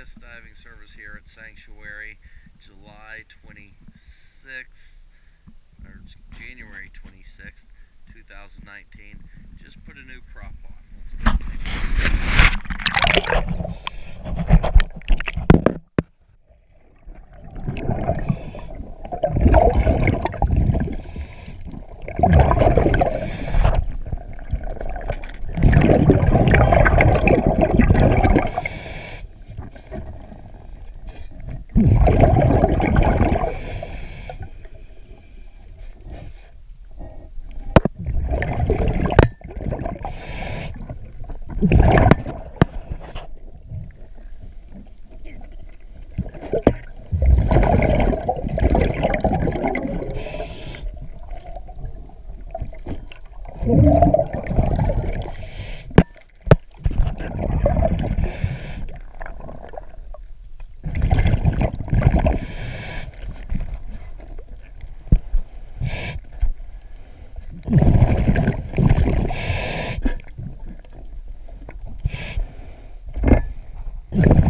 earliest diving service here at Sanctuary, July 26th, or January 26th, 2019. Just put a new prop on. Let's go take a look.